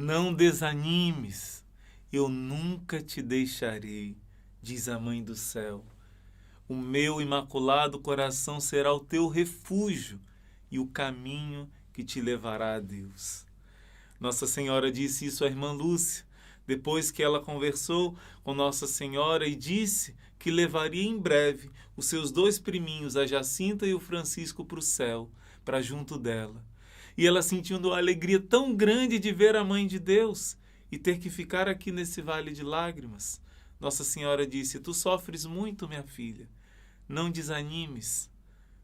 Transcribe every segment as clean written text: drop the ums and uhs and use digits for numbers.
Não desanimes, eu nunca te deixarei, diz a Mãe do Céu. O meu imaculado coração será o teu refúgio e o caminho que te levará a Deus. Nossa Senhora disse isso à irmã Lúcia, depois que ela conversou com Nossa Senhora e disse que levaria em breve os seus 2 priminhos, a Jacinta e o Francisco, para o céu, para junto dela. E ela sentiu uma alegria tão grande de ver a Mãe de Deus e ter que ficar aqui nesse vale de lágrimas. Nossa Senhora disse: tu sofres muito, minha filha. Não desanimes,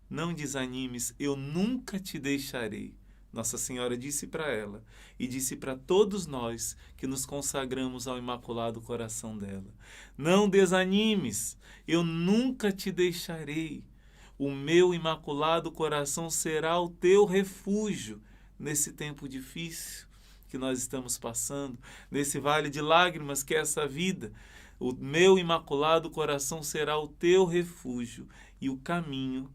não desanimes, eu nunca te deixarei. Nossa Senhora disse para ela e disse para todos nós que nos consagramos ao Imaculado Coração dela. Não desanimes, eu nunca te deixarei. O meu Imaculado Coração será o teu refúgio nesse tempo difícil que nós estamos passando, nesse vale de lágrimas que é essa vida. O meu Imaculado Coração será o teu refúgio e o caminho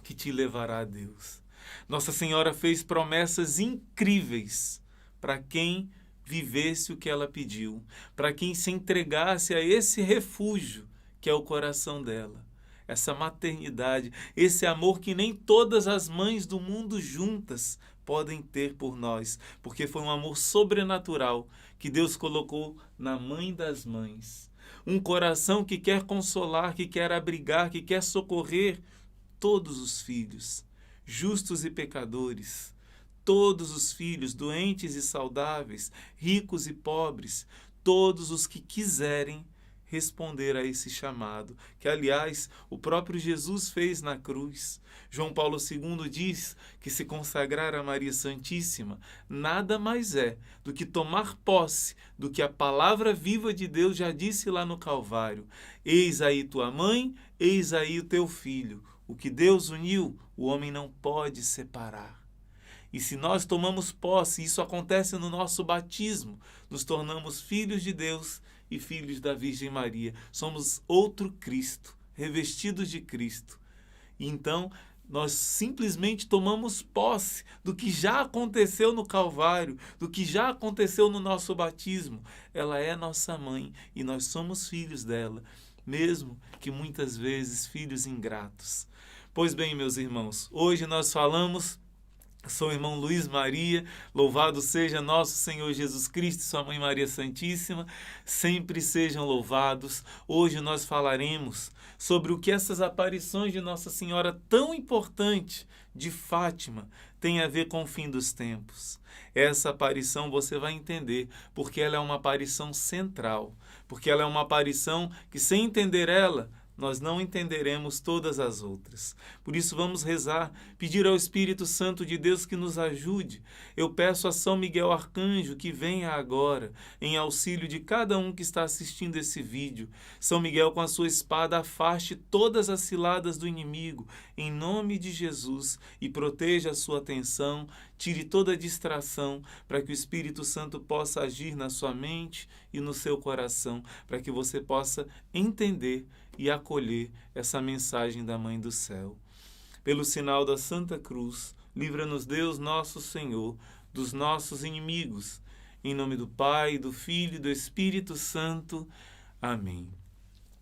que te levará a Deus. Nossa Senhora fez promessas incríveis para quem vivesse o que ela pediu, para quem se entregasse a esse refúgio que é o coração dela. Essa maternidade, esse amor que nem todas as mães do mundo juntas podem ter por nós, porque foi um amor sobrenatural que Deus colocou na Mãe das Mães. Um coração que quer consolar, que quer abrigar, que quer socorrer todos os filhos, justos e pecadores, todos os filhos, doentes e saudáveis, ricos e pobres, todos os que quiserem responder a esse chamado, que, aliás, o próprio Jesus fez na cruz. João Paulo II diz que se consagrar a Maria Santíssima nada mais é do que tomar posse do que a palavra viva de Deus já disse lá no Calvário. Eis aí tua mãe, eis aí o teu filho. O que Deus uniu, o homem não pode separar. E se nós tomamos posse, isso acontece no nosso batismo, nos tornamos filhos de Deus e filhos da Virgem Maria. Somos outro Cristo, revestidos de Cristo. E então, nós simplesmente tomamos posse do que já aconteceu no Calvário, do que já aconteceu no nosso batismo. Ela é nossa mãe e nós somos filhos dela, mesmo que muitas vezes filhos ingratos. Pois bem, meus irmãos, hoje nós falamos, sou o irmão Luiz Maria, louvado seja nosso Senhor Jesus Cristo e sua Mãe Maria Santíssima, sempre sejam louvados. Hoje nós falaremos sobre o que essas aparições de Nossa Senhora tão importante de Fátima tem a ver com o fim dos tempos. Essa aparição você vai entender porque ela é uma aparição central, porque ela é uma aparição que, sem entender ela, nós não entenderemos todas as outras. Por isso vamos rezar, pedir ao Espírito Santo de Deus que nos ajude. Eu peço a São Miguel Arcanjo que venha agora em auxílio de cada um que está assistindo esse vídeo. São Miguel, com a sua espada, afaste todas as ciladas do inimigo, em nome de Jesus, e proteja a sua atenção, tire toda a distração, para que o Espírito Santo possa agir na sua mente e no seu coração, para que você possa entender e acolher essa mensagem da Mãe do Céu. Pelo sinal da Santa Cruz, livra-nos Deus nosso Senhor dos nossos inimigos. Em nome do Pai, do Filho e do Espírito Santo. Amém.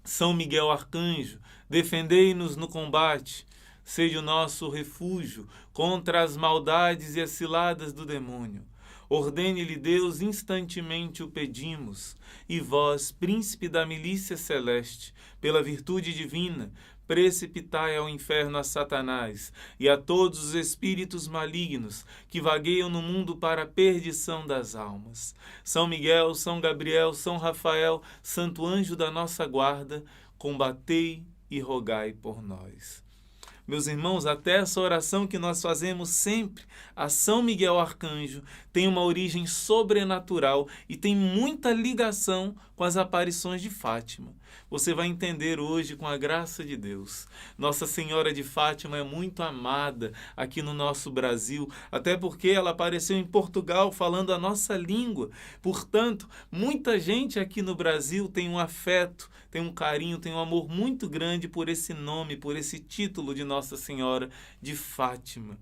São Miguel Arcanjo, defendei-nos no combate. Seja o nosso refúgio contra as maldades e as ciladas do demônio. Ordene-lhe Deus, instantemente o pedimos. E vós, príncipe da milícia celeste, pela virtude divina, precipitai ao inferno a Satanás e a todos os espíritos malignos que vagueiam no mundo para a perdição das almas. São Miguel, São Gabriel, São Rafael, santo anjo da nossa guarda, combatei e rogai por nós. Meus irmãos, até essa oração que nós fazemos sempre a São Miguel Arcanjo tem uma origem sobrenatural e tem muita ligação com as aparições de Fátima. Você vai entender hoje com a graça de Deus. Nossa Senhora de Fátima é muito amada aqui no nosso Brasil, até porque ela apareceu em Portugal falando a nossa língua. Portanto, muita gente aqui no Brasil tem um afeto, tem um carinho, tem um amor muito grande por esse nome, por esse título de Nossa Senhora de Fátima.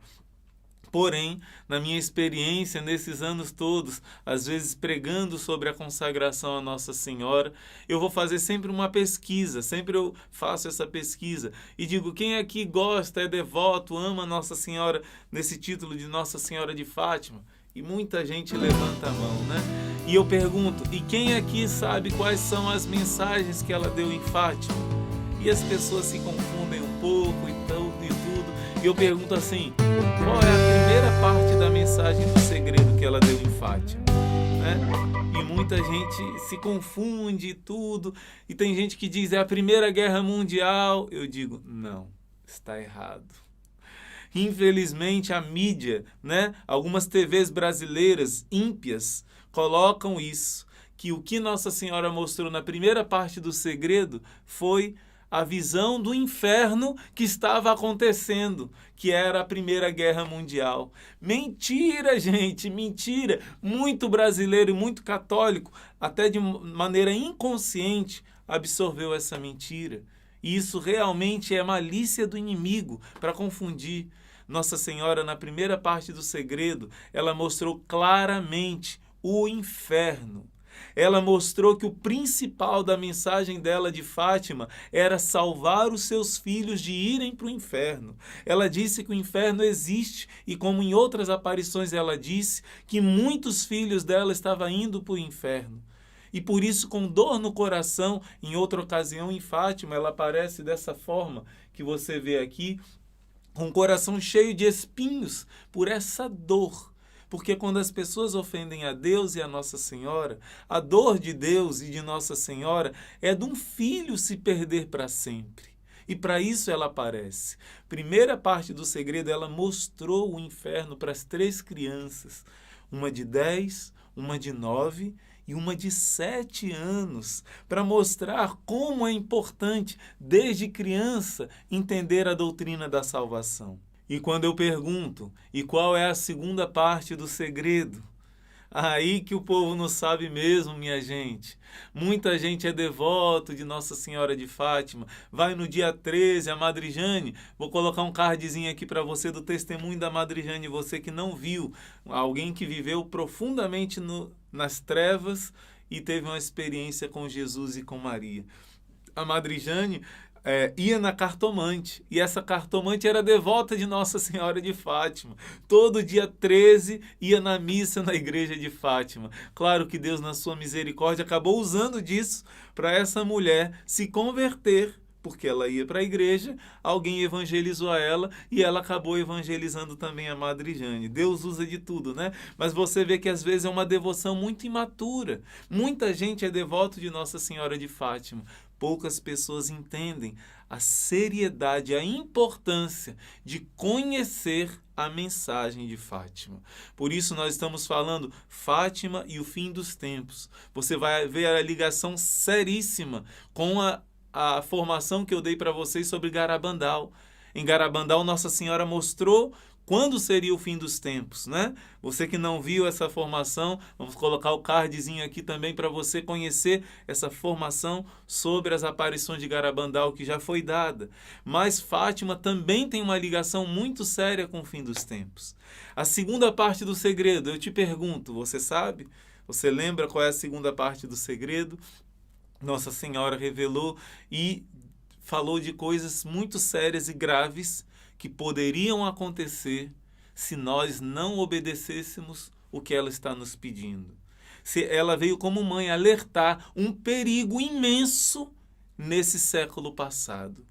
Porém, na minha experiência, nesses anos todos, às vezes pregando sobre a consagração a Nossa Senhora, eu vou fazer sempre uma pesquisa, sempre eu faço essa pesquisa e digo, quem aqui gosta, é devoto, ama Nossa Senhora, nesse título de Nossa Senhora de Fátima? E muita gente levanta a mão, né? E eu pergunto, e quem aqui sabe quais são as mensagens que ela deu em Fátima? E as pessoas se confundem um pouco e tudo. E eu pergunto assim, qual é a primeira parte da mensagem do segredo que ela deu em Fátima? Né? E muita gente se confunde e tudo. E tem gente que diz, é a Primeira Guerra Mundial. Eu digo, não, está errado. Infelizmente a mídia, né, algumas TVs brasileiras ímpias colocam isso, que o que Nossa Senhora mostrou na primeira parte do segredo foi a visão do inferno que estava acontecendo, que era a Primeira Guerra Mundial. Mentira, gente, mentira! Muito brasileiro e muito católico, até de maneira inconsciente, absorveu essa mentira. E isso realmente é malícia do inimigo para confundir. Nossa Senhora, na primeira parte do segredo, ela mostrou claramente o inferno. Ela mostrou que o principal da mensagem dela de Fátima era salvar os seus filhos de irem para o inferno. Ela disse que o inferno existe e, como em outras aparições ela disse, que muitos filhos dela estavam indo para o inferno. E por isso, com dor no coração, em outra ocasião em Fátima, ela aparece dessa forma que você vê aqui, com o coração cheio de espinhos por essa dor. Porque quando as pessoas ofendem a Deus e a Nossa Senhora, a dor de Deus e de Nossa Senhora é de um filho se perder para sempre. E para isso ela aparece. Primeira parte do segredo, ela mostrou o inferno para as 3 crianças. Uma de 10, uma de 9 e uma de 7 anos, para mostrar como é importante, desde criança, entender a doutrina da salvação. E quando eu pergunto, e qual é a segunda parte do segredo? Aí que o povo não sabe mesmo, minha gente. Muita gente é devoto de Nossa Senhora de Fátima. Vai no dia 13, a Madre Jane. Vou colocar um cardzinho aqui para você do testemunho da Madre Jane. Você que não viu, alguém que viveu profundamente nas trevas e teve uma experiência com Jesus e com Maria. A Madre Jane ia na cartomante, e essa cartomante era devota de Nossa Senhora de Fátima. Todo dia 13 ia na missa na igreja de Fátima. Claro que Deus, na sua misericórdia, acabou usando disso para essa mulher se converter, porque ela ia para a igreja, alguém evangelizou ela e ela acabou evangelizando também a Madre Jane. Deus usa de tudo, né? Mas você vê que às vezes é uma devoção muito imatura. Muita gente é devoto de Nossa Senhora de Fátima. Poucas pessoas entendem a seriedade, a importância de conhecer a mensagem de Fátima. Por isso nós estamos falando Fátima e o fim dos tempos. Você vai ver a ligação seríssima com a formação que eu dei para vocês sobre Garabandal. Em Garabandal, Nossa Senhora mostrou quando seria o fim dos tempos, né? Você que não viu essa formação, vamos colocar o cardzinho aqui também para você conhecer essa formação sobre as aparições de Garabandal que já foi dada. Mas Fátima também tem uma ligação muito séria com o fim dos tempos. A segunda parte do segredo, eu te pergunto, você sabe? Você lembra qual é a segunda parte do segredo? Nossa Senhora revelou e falou de coisas muito sérias e graves que poderiam acontecer se nós não obedecêssemos o que ela está nos pedindo. Ela veio como mãe alertar um perigo imenso nesse século passado.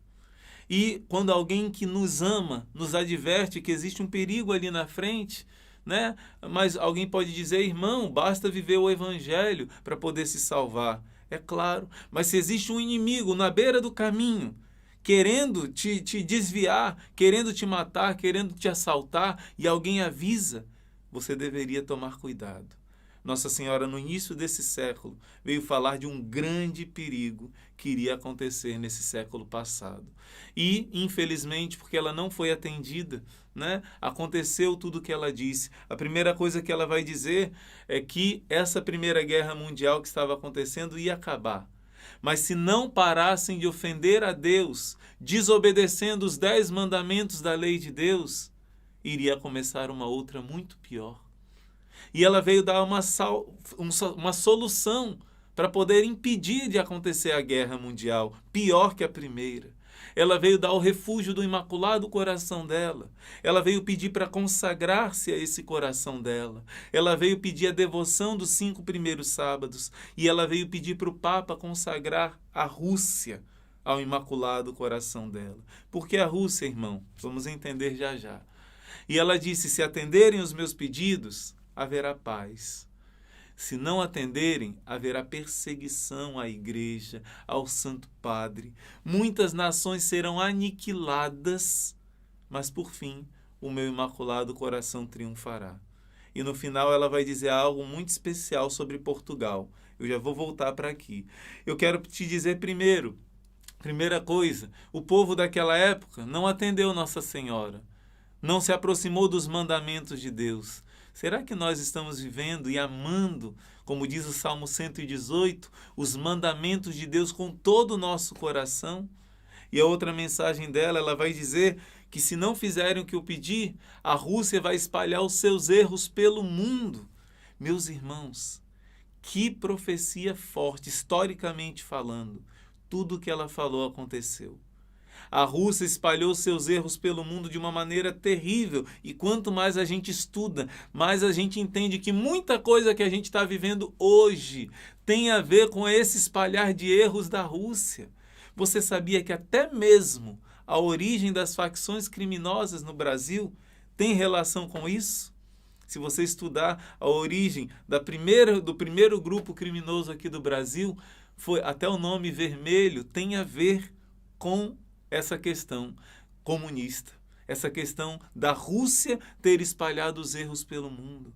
E quando alguém que nos ama nos adverte que existe um perigo ali na frente, né? Mas alguém pode dizer, irmão, basta viver o evangelho para poder se salvar. É claro, mas se existe um inimigo na beira do caminho, querendo te desviar, querendo te matar, querendo te assaltar, e alguém avisa, você deveria tomar cuidado. Nossa Senhora, no início desse século, veio falar de um grande perigo que iria acontecer nesse século passado. E, infelizmente, porque ela não foi atendida, né, aconteceu tudo o que ela disse. A primeira coisa que ela vai dizer é que essa Primeira Guerra Mundial que estava acontecendo ia acabar. Mas se não parassem de ofender a Deus, desobedecendo os 10 mandamentos da lei de Deus, iria começar uma outra muito pior. E ela veio dar uma solução para poder impedir de acontecer a guerra mundial, pior que a primeira. Ela veio dar o refúgio do imaculado coração dela. Ela veio pedir para consagrar-se a esse coração dela. Ela veio pedir a devoção dos 5 primeiros sábados. E ela veio pedir para o Papa consagrar a Rússia ao imaculado coração dela. Por que a Rússia, irmão? Vamos entender já já. E ela disse, se atenderem os meus pedidos, haverá paz. Se não atenderem, haverá perseguição à igreja, ao Santo Padre. Muitas nações serão aniquiladas, mas por fim, o meu imaculado coração triunfará. E no final ela vai dizer algo muito especial sobre Portugal. Eu já vou voltar para aqui. Eu quero te dizer primeira coisa, o povo daquela época não atendeu Nossa Senhora, não se aproximou dos mandamentos de Deus. Será que nós estamos vivendo e amando, como diz o Salmo 118, os mandamentos de Deus com todo o nosso coração? E a outra mensagem dela, ela vai dizer que se não fizerem o que eu pedi, a Rússia vai espalhar os seus erros pelo mundo. Meus irmãos, que profecia forte, historicamente falando. Tudo o que ela falou aconteceu. A Rússia espalhou seus erros pelo mundo de uma maneira terrível. E quanto mais a gente estuda, mais a gente entende que muita coisa que a gente está vivendo hoje tem a ver com esse espalhar de erros da Rússia. Você sabia que até mesmo a origem das facções criminosas no Brasil tem relação com isso? Se você estudar a origem do primeiro grupo criminoso aqui do Brasil, foi até o nome vermelho tem a ver com essa questão comunista, essa questão da Rússia ter espalhado os erros pelo mundo.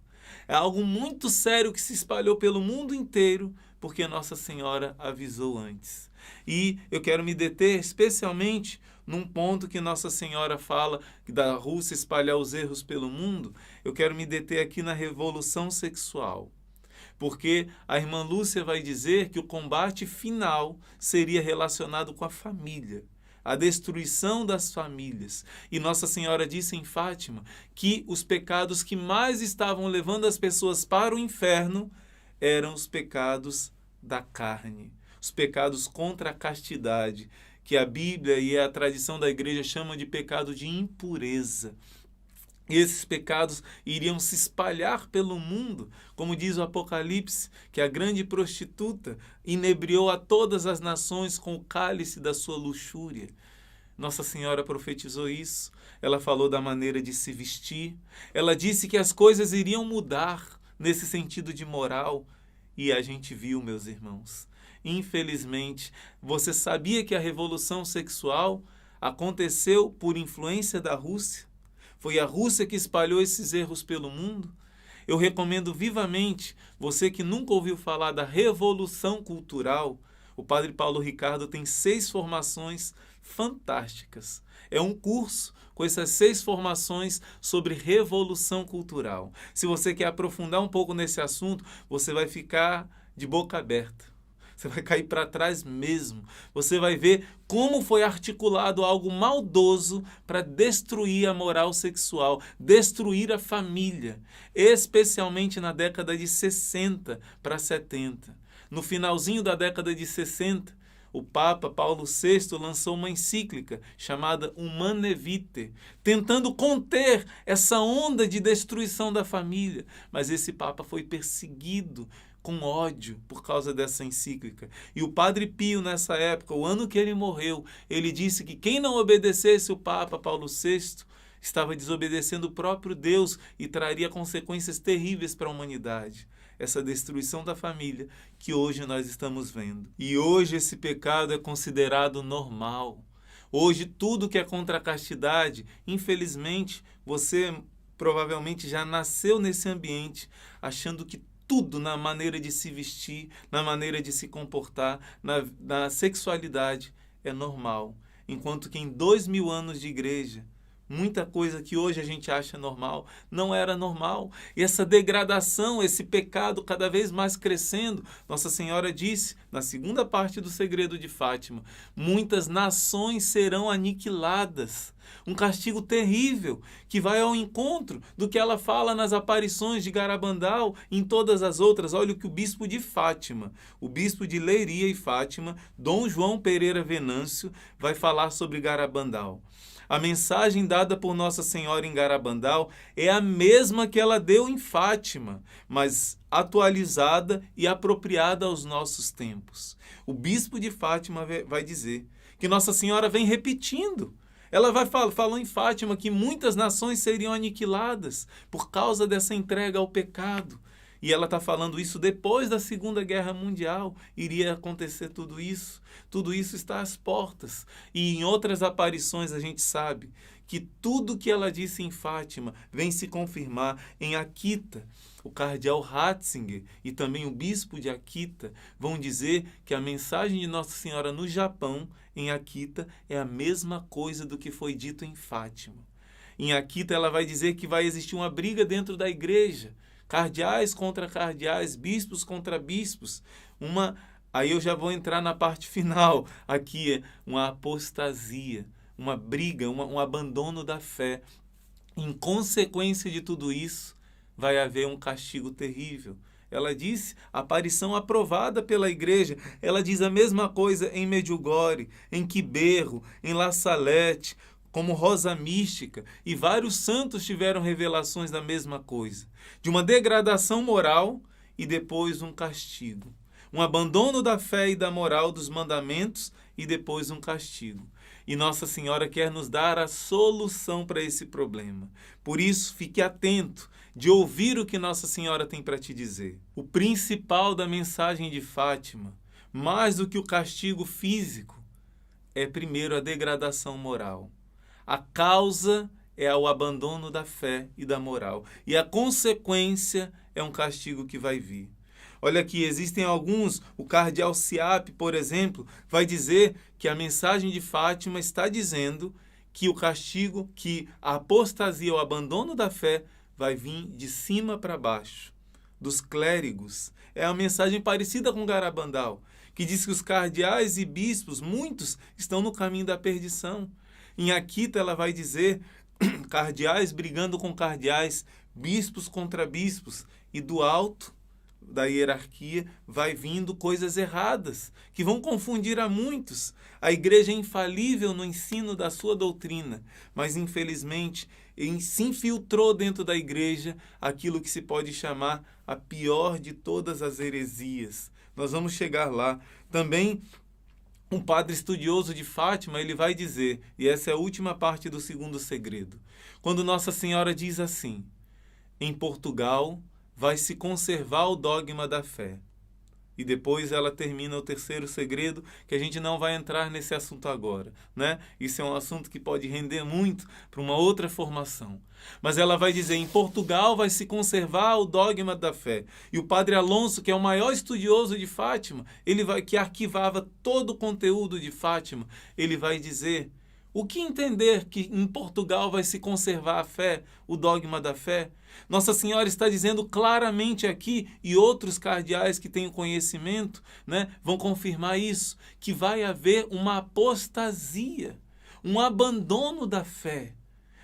É algo muito sério que se espalhou pelo mundo inteiro, porque Nossa Senhora avisou antes. E eu quero me deter especialmente num ponto que Nossa Senhora fala da Rússia espalhar os erros pelo mundo. Eu quero me deter aqui na revolução sexual. Porque a irmã Lúcia vai dizer que o combate final seria relacionado com a família, a destruição das famílias. E Nossa Senhora disse em Fátima que os pecados que mais estavam levando as pessoas para o inferno eram os pecados da carne, os pecados contra a castidade, que a Bíblia e a tradição da igreja chamam de pecado de impureza. E esses pecados iriam se espalhar pelo mundo, como diz o Apocalipse, que a grande prostituta inebriou a todas as nações com o cálice da sua luxúria. Nossa Senhora profetizou isso. Ela falou da maneira de se vestir. Ela disse que as coisas iriam mudar nesse sentido de moral. E a gente viu, meus irmãos. Infelizmente, você sabia que a revolução sexual aconteceu por influência da Rússia? Foi a Rússia que espalhou esses erros pelo mundo? Eu recomendo vivamente, você que nunca ouviu falar da Revolução Cultural, o Padre Paulo Ricardo tem 6 formações fantásticas. É um curso com essas 6 formações sobre Revolução Cultural. Se você quer aprofundar um pouco nesse assunto, você vai ficar de boca aberta. Você vai cair para trás mesmo. Você vai ver como foi articulado algo maldoso para destruir a moral sexual, destruir a família, especialmente na década de 60 para 70. No finalzinho da década de 60, o Papa Paulo VI lançou uma encíclica chamada Humanae Vitae, tentando conter essa onda de destruição da família. Mas esse Papa foi perseguido com ódio por causa dessa encíclica. E o Padre Pio, nessa época, o ano que ele morreu, ele disse que quem não obedecesse o Papa Paulo VI estava desobedecendo o próprio Deus e traria consequências terríveis para a humanidade. Essa destruição da família que hoje nós estamos vendo. E hoje esse pecado é considerado normal. Hoje tudo que é contra a castidade, infelizmente, você provavelmente já nasceu nesse ambiente achando que tudo na maneira de se vestir, na maneira de se comportar, na sexualidade é normal. Enquanto que em 2000 anos de igreja, Muita coisa que hoje a gente acha normal não era normal. E essa degradação, esse pecado cada vez mais crescendo. Nossa Senhora disse, na segunda parte do segredo de Fátima, muitas nações serão aniquiladas. Um castigo terrível que vai ao encontro do que ela fala nas aparições de Garabandal e em todas as outras. Olha o que o bispo de Fátima, o bispo de Leiria e Fátima, Dom João Pereira Venâncio, vai falar sobre Garabandal. A mensagem dada por Nossa Senhora em Garabandal é a mesma que ela deu em Fátima, mas atualizada e apropriada aos nossos tempos. O bispo de Fátima vai dizer que Nossa Senhora vem repetindo. Ela falou em Fátima que muitas nações seriam aniquiladas por causa dessa entrega ao pecado. E ela está falando isso depois da Segunda Guerra Mundial. Iria acontecer tudo isso. Tudo isso está às portas. E em outras aparições a gente sabe que tudo que ela disse em Fátima vem se confirmar em Akita. O cardeal Ratzinger e também o bispo de Akita vão dizer que a mensagem de Nossa Senhora no Japão, em Akita, é a mesma coisa do que foi dito em Fátima. Em Akita ela vai dizer que vai existir uma briga dentro da igreja. Cardeais contra cardeais, bispos contra bispos. Aí eu já vou entrar na parte final. Aqui é uma apostasia, uma briga, um abandono da fé. Em consequência de tudo isso, vai haver um castigo terrível. Ela disse, aparição aprovada pela igreja. Ela diz a mesma coisa em Medjugorje, em Quiberro, em La Salette, como Rosa Mística, e vários santos tiveram revelações da mesma coisa. De uma degradação moral e depois um castigo. Um abandono da fé e da moral dos mandamentos e depois um castigo. E Nossa Senhora quer nos dar a solução para esse problema. Por isso, fique atento de ouvir o que Nossa Senhora tem para te dizer. O principal da mensagem de Fátima, mais do que o castigo físico, é primeiro a degradação moral. A causa é o abandono da fé e da moral. E a consequência é um castigo que vai vir. Olha aqui, existem alguns, o cardeal Ciap, por exemplo, vai dizer que a mensagem de Fátima está dizendo que o castigo, que a apostasia, o abandono da fé, vai vir de cima para baixo, dos clérigos. É uma mensagem parecida com Garabandal, que diz que os cardeais e bispos, muitos, estão no caminho da perdição. Em Akita ela vai dizer cardeais brigando com cardeais, bispos contra bispos, e do alto da hierarquia vai vindo coisas erradas, que vão confundir a muitos. A igreja é infalível no ensino da sua doutrina, mas infelizmente se infiltrou dentro da igreja aquilo que se pode chamar a pior de todas as heresias. Nós vamos chegar lá. Também um padre estudioso de Fátima, ele vai dizer, e essa é a última parte do segundo segredo, quando Nossa Senhora diz assim, em Portugal vai se conservar o dogma da fé. E depois ela termina o terceiro segredo, que a gente não vai entrar nesse assunto agora, né? Isso é um assunto que pode render muito para uma outra formação. Mas ela vai dizer, em Portugal vai se conservar o dogma da fé. E o padre Alonso, que é o maior estudioso de Fátima, que arquivava todo o conteúdo de Fátima, ele vai dizer, o que entender que em Portugal vai se conservar a fé, o dogma da fé? Nossa Senhora está dizendo claramente aqui, e outros cardeais que têm o conhecimento, né, vão confirmar isso, que vai haver uma apostasia, um abandono da fé.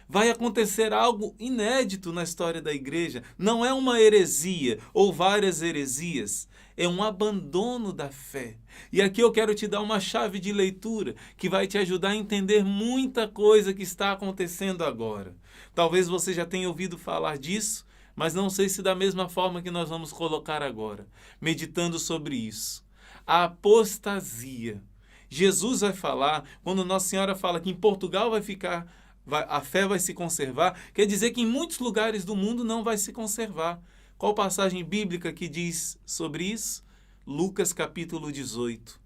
Vai acontecer algo inédito na história da igreja. Não é uma heresia ou várias heresias. É um abandono da fé. E aqui eu quero te dar uma chave de leitura que vai te ajudar a entender muita coisa que está acontecendo agora. Talvez você já tenha ouvido falar disso, mas não sei se da mesma forma que nós vamos colocar agora, meditando sobre isso. A apostasia. Jesus vai falar, quando Nossa Senhora fala que em Portugal a fé vai se conservar, quer dizer que em muitos lugares do mundo não vai se conservar. Qual passagem bíblica que diz sobre isso? Lucas capítulo 18.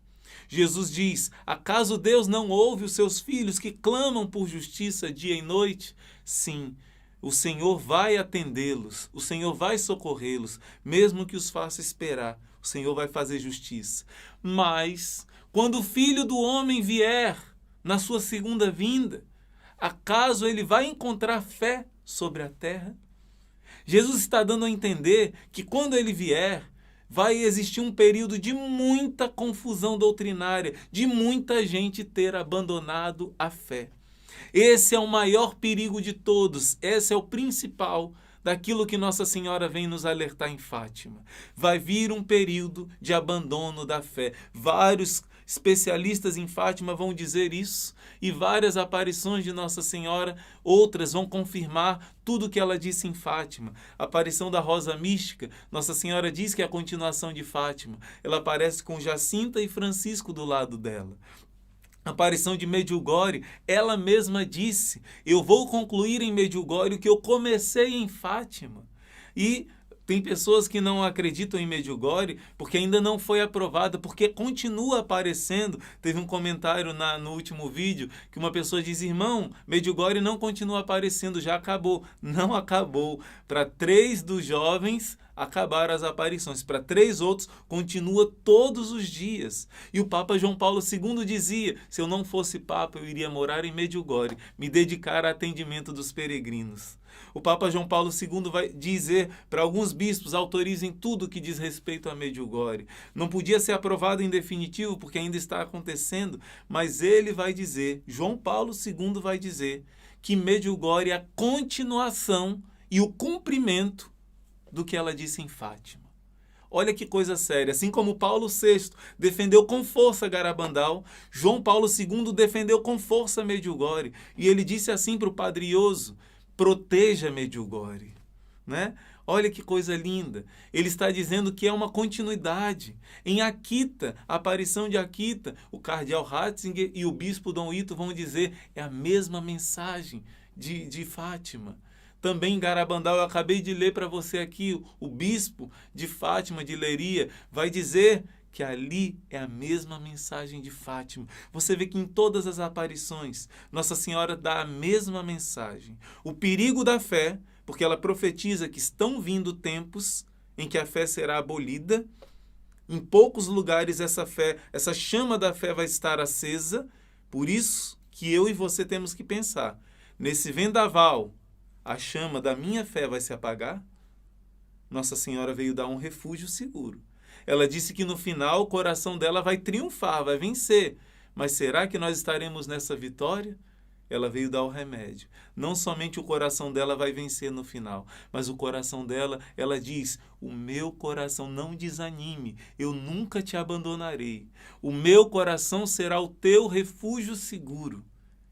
Jesus diz, acaso Deus não ouve os seus filhos que clamam por justiça dia e noite? Sim, o Senhor vai atendê-los, o Senhor vai socorrê-los, mesmo que os faça esperar, o Senhor vai fazer justiça. Mas, quando o Filho do Homem vier na sua segunda vinda, acaso ele vai encontrar fé sobre a terra? Jesus está dando a entender que quando ele vier, vai existir um período de muita confusão doutrinária, de muita gente ter abandonado a fé. Esse é o maior perigo de todos, esse é o principal daquilo que Nossa Senhora vem nos alertar em Fátima. Vai vir um período de abandono da fé. Vários especialistas em Fátima vão dizer isso, e várias aparições de Nossa Senhora, outras vão confirmar tudo o que ela disse em Fátima. A aparição da Rosa Mística, Nossa Senhora diz que é a continuação de Fátima. Ela aparece com Jacinta e Francisco do lado dela. A aparição de Medjugorje, ela mesma disse: eu vou concluir em Medjugorje o que eu comecei em Fátima. E tem pessoas que não acreditam em Medjugorje porque ainda não foi aprovada, porque continua aparecendo. Teve um comentário no último vídeo que uma pessoa diz: irmão, Medjugorje não continua aparecendo, já acabou. Não acabou. Para 3 dos jovens acabaram as aparições. Para 3 outros, continua todos os dias. E o Papa João Paulo II dizia: se eu não fosse Papa, eu iria morar em Medjugorje, me dedicar ao atendimento dos peregrinos. O Papa João Paulo II vai dizer para alguns bispos: autorizem tudo que diz respeito a Medjugorje. Não podia ser aprovado em definitivo, porque ainda está acontecendo, mas ele vai dizer, João Paulo II vai dizer, que Medjugorje é a continuação e o cumprimento do que ela disse em Fátima. Olha que coisa séria. Assim como Paulo VI defendeu com força Garabandal, João Paulo II defendeu com força Medjugorje. E ele disse assim para o Padre Ioso: proteja Medjugorje. Né? Olha que coisa linda. Ele está dizendo que é uma continuidade. Em Akita, a aparição de Akita, o cardeal Ratzinger e o bispo Dom Ito vão dizer: é a mesma mensagem de Fátima. Também em Garabandal, eu acabei de ler para você aqui, o bispo de Fátima, de Leiria, vai dizer que ali é a mesma mensagem de Fátima. Você vê que em todas as aparições, Nossa Senhora dá a mesma mensagem. O perigo da fé, porque ela profetiza que estão vindo tempos em que a fé será abolida. Em poucos lugares essa chama da fé vai estar acesa. Por isso que eu e você temos que pensar: nesse vendaval, a chama da minha fé vai se apagar? Nossa Senhora veio dar um refúgio seguro. Ela disse que no final o coração dela vai triunfar, vai vencer. Mas será que nós estaremos nessa vitória? Ela veio dar o remédio. Não somente o coração dela vai vencer no final, mas o coração dela, ela diz: o meu coração não desanime, eu nunca te abandonarei. O meu coração será o teu refúgio seguro,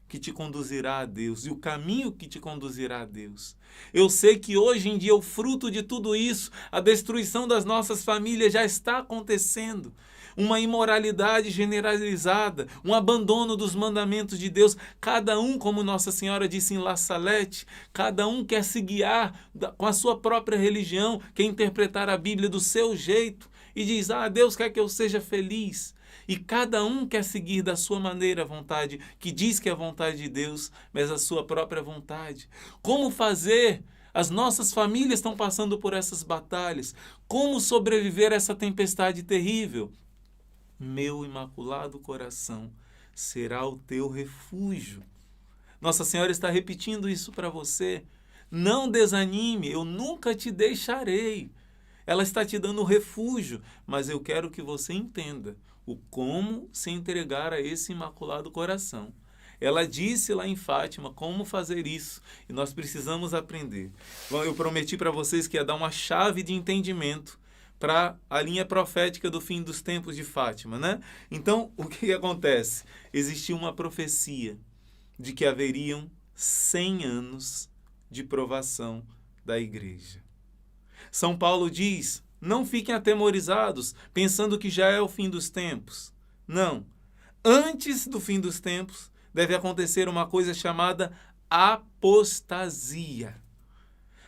que te conduzirá a Deus, e o caminho que te conduzirá a Deus. Eu sei que hoje em dia o fruto de tudo isso, a destruição das nossas famílias já está acontecendo. Uma imoralidade generalizada, um abandono dos mandamentos de Deus. Cada um, como Nossa Senhora disse em La Salette, cada um quer se guiar com a sua própria religião, quer interpretar a Bíblia do seu jeito e diz: Deus quer que eu seja feliz. E cada um quer seguir da sua maneira a vontade, que diz que é a vontade de Deus, mas a sua própria vontade. Como fazer? As nossas famílias estão passando por essas batalhas. Como sobreviver a essa tempestade terrível? Meu imaculado coração será o teu refúgio. Nossa Senhora está repetindo isso para você. Não desanime, eu nunca te deixarei. Ela está te dando refúgio, mas eu quero que você entenda o como se entregar a esse imaculado coração. Ela disse lá em Fátima como fazer isso, e nós precisamos aprender. Eu prometi para vocês que ia dar uma chave de entendimento para a linha profética do fim dos tempos de Fátima, né? Então, o que acontece? Existia uma profecia de que haveriam 100 anos de provação da igreja. São Paulo diz: não fiquem atemorizados, pensando que já é o fim dos tempos. Não. Antes do fim dos tempos, deve acontecer uma coisa chamada apostasia.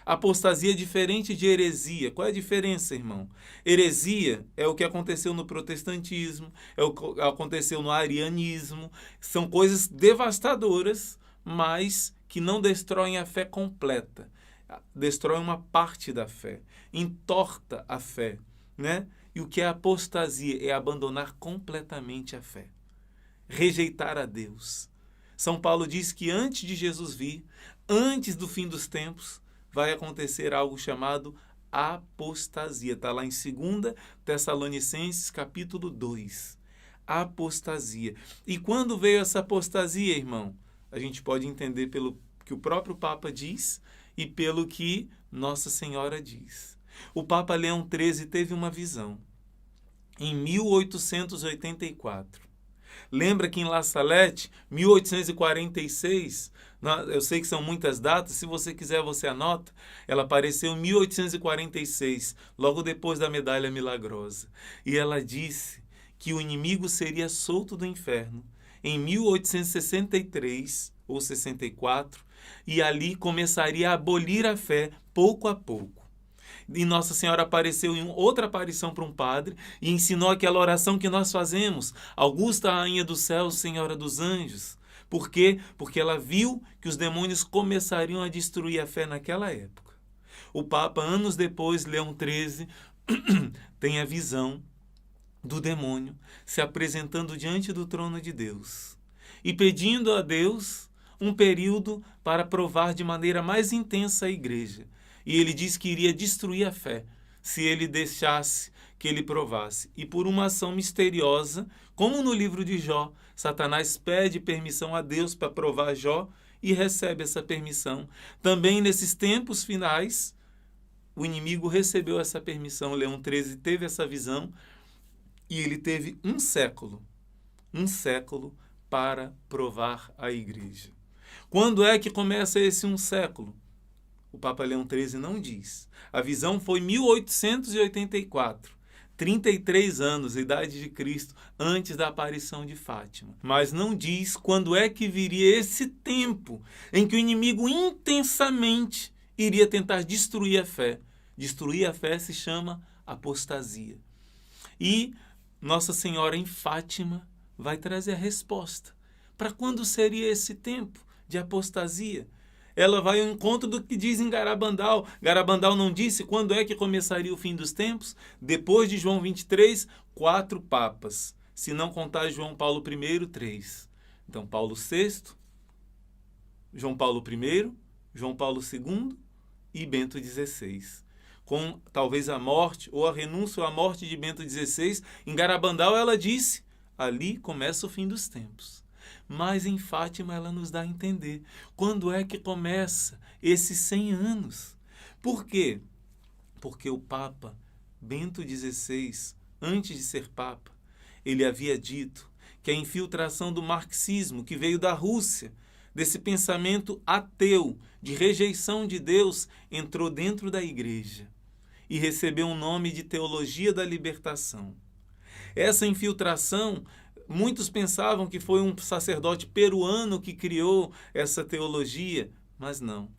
Apostasia é diferente de heresia. Qual é a diferença, irmão? Heresia é o que aconteceu no protestantismo, é o que aconteceu no arianismo. São coisas devastadoras, mas que não destroem a fé completa. Destrói uma parte da fé, entorta a fé, né? E o que é apostasia? É abandonar completamente a fé, rejeitar a Deus. São Paulo diz que antes de Jesus vir, antes do fim dos tempos, vai acontecer algo chamado apostasia. Está lá em 2 Tessalonicenses, capítulo 2. Apostasia. E quando veio essa apostasia, irmão? A gente pode entender pelo que o próprio Papa diz e pelo que Nossa Senhora diz. O Papa Leão XIII teve uma visão em 1884. Lembra que em La Salette, 1846, eu sei que são muitas datas, se você quiser você anota, ela apareceu em 1846, logo depois da Medalha Milagrosa. E ela disse que o inimigo seria solto do inferno em 1863 ou 64, e ali começaria a abolir a fé pouco a pouco. E Nossa Senhora apareceu em outra aparição para um padre e ensinou aquela oração que nós fazemos: Augusta, Rainha dos Céus, Senhora dos Anjos. Por quê? Porque ela viu que os demônios começariam a destruir a fé naquela época. O Papa, anos depois, Leão XIII, tem a visão do demônio se apresentando diante do trono de Deus e pedindo a Deus um período para provar de maneira mais intensa a igreja. E ele diz que iria destruir a fé se ele deixasse que ele provasse. E por uma ação misteriosa, como no livro de Jó, Satanás pede permissão a Deus para provar Jó e recebe essa permissão. Também nesses tempos finais, o inimigo recebeu essa permissão. Leão XIII teve essa visão e ele teve um século para provar a igreja. Quando é que começa esse um século? O Papa Leão XIII não diz. A visão foi em 1884, 33 anos, a idade de Cristo, antes da aparição de Fátima. Mas não diz quando é que viria esse tempo em que o inimigo intensamente iria tentar destruir a fé. Destruir a fé se chama apostasia. E Nossa Senhora em Fátima vai trazer a resposta. Para quando seria esse tempo de apostasia? Ela vai ao encontro do que diz em Garabandal. Garabandal não disse quando é que começaria o fim dos tempos? Depois de João 23, 4 papas. Se não contar João Paulo I, 3. Então, Paulo VI, João Paulo I, João Paulo II e Bento XVI. Com talvez a morte ou a renúncia ou a morte de Bento XVI, em Garabandal ela disse, ali começa o fim dos tempos. Mas em Fátima ela nos dá a entender quando é que começa esses 100 anos. Por quê? Porque o Papa Bento XVI, antes de ser Papa, ele havia dito que a infiltração do marxismo que veio da Rússia, desse pensamento ateu, de rejeição de Deus, entrou dentro da igreja e recebeu um nome de Teologia da Libertação. Essa infiltração, muitos pensavam que foi um sacerdote peruano que criou essa teologia, mas não.